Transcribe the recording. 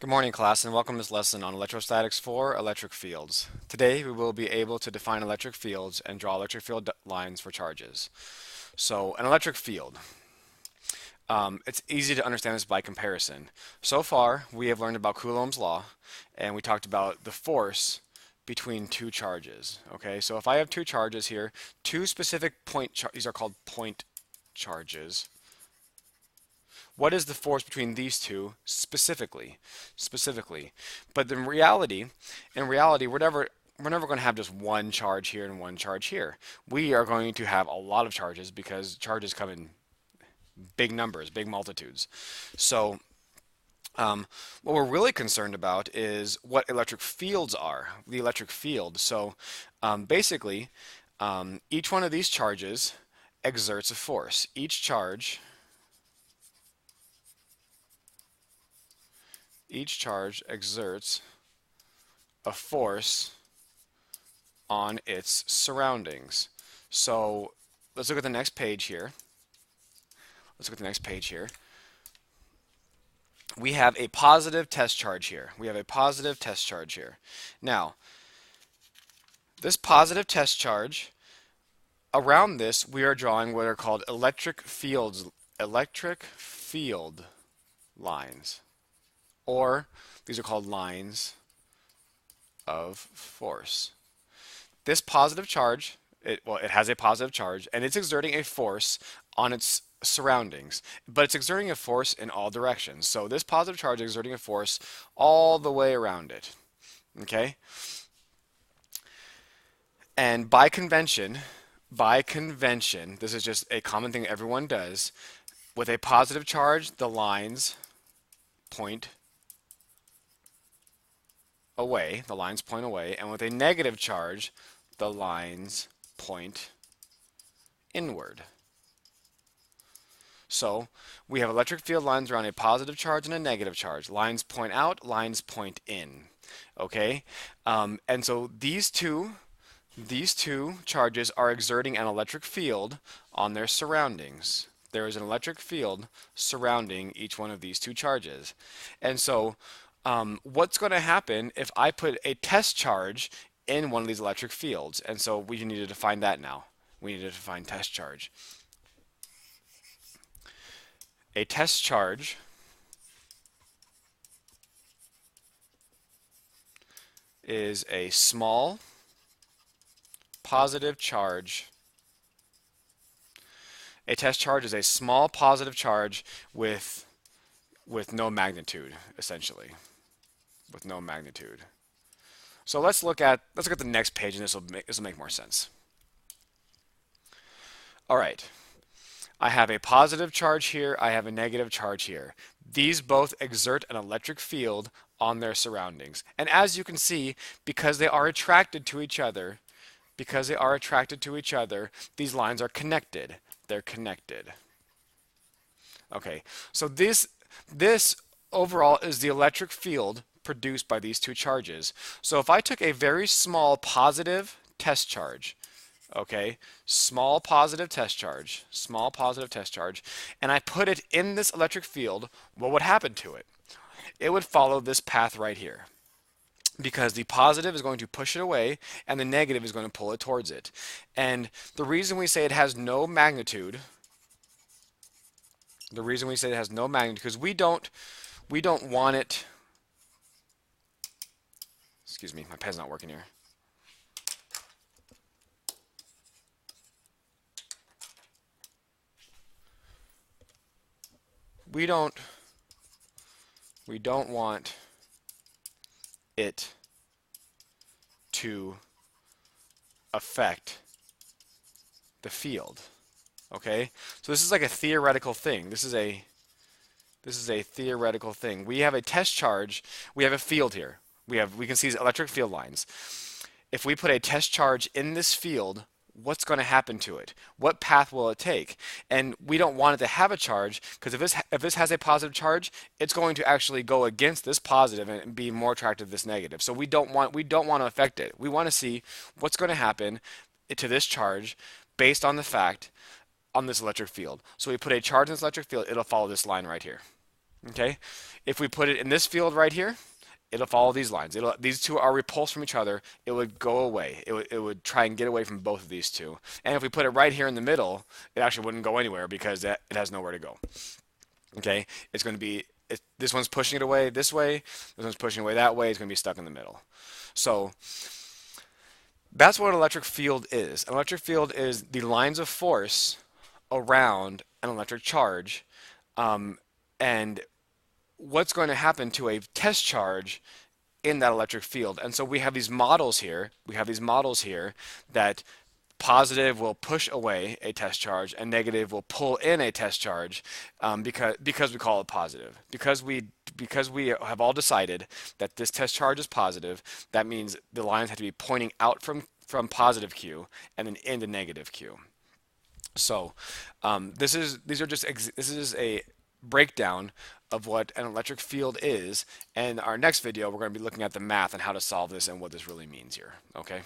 Good morning, class, and welcome to this lesson on electrostatics for electric fields. Today, we will be able to define electric fields and draw electric field lines for charges. So, an electric field. It's easy to understand this by comparison. So far, we have learned about Coulomb's law, and we talked about the force between two charges. Okay, so if I have two charges here, two specific these are called point charges. What is the force between these two specifically? But in reality, we're never going to have just one charge here and one charge here. We are going to have a lot of charges because charges come in big numbers, big multitudes. So what we're really concerned about is what electric fields are, the electric field. So basically, each one of these charges exerts a force. Each charge exerts a force on its surroundings. So let's look at the next page here. We have a positive test charge here. Now, this positive test charge, around this we are drawing what are called electric field lines, or these are called lines of force. This positive charge, it has a positive charge, and it's exerting a force on its surroundings, but it's exerting a force in all directions. So this positive charge is exerting a force all the way around it. Okay? And by convention, this is just a common thing everyone does, with a positive charge, the lines point away, and with a negative charge, the lines point inward. So we have electric field lines around a positive charge and a negative charge. Lines point out, lines point in. Okay? And so these two charges are exerting an electric field on their surroundings. There is an electric field surrounding each one of these two charges. And so what's going to happen if I put a test charge in one of these electric fields? And so we need to define that now. We need to define test charge. A test charge is a small positive charge. A test charge is a small positive charge with no magnitude, essentially. With no magnitude. So let's look at the next page, and this will make more sense. All right. I have a positive charge here, I have a negative charge here. These both exert an electric field on their surroundings. And as you can see, because they are attracted to each other, these lines are connected. They're connected. Okay, so this overall is the electric field produced by these two charges. So if I took a very small positive test charge, okay, small positive test charge, and I put it in this electric field, what would happen to it? It would follow this path right here, because the positive is going to push it away and the negative is going to pull it towards it. And the reason we say it has no magnitude, because we don't want it. Excuse me, my pen's not working here. We don't want it to affect the field. Okay? So this is like a theoretical thing. This is a theoretical thing. We have a test charge, we have a field here. We can see these electric field lines. If we put a test charge in this field, what's going to happen to it? What path will it take? And we don't want it to have a charge, because if this has a positive charge, it's going to actually go against this positive and be more attractive to this negative. So we don't want to affect it. We want to see what's going to happen to this charge based on the fact on this electric field. So we put a charge in this electric field, it'll follow this line right here. Okay, if we put it in this field right here, it'll follow these lines. These two are repulsed from each other. It would go away. It would try and get away from both of these two. And if we put it right here in the middle, it actually wouldn't go anywhere because it has nowhere to go. Okay, it's going to be this one's pushing it away this way. This one's pushing away that way. It's going to be stuck in the middle. So that's what an electric field is. An electric field is the lines of force around an electric charge, and what's going to happen to a test charge in that electric field. And so we have these models here. We have these models here that positive will push away a test charge and negative will pull in a test charge, because we call it positive. Because we have all decided that this test charge is positive, that means the lines have to be pointing out from positive Q and then into negative Q. So this is a breakdown of what an electric field is. And our next video, we're going to be looking at the math and how to solve this and what this really means here. Okay.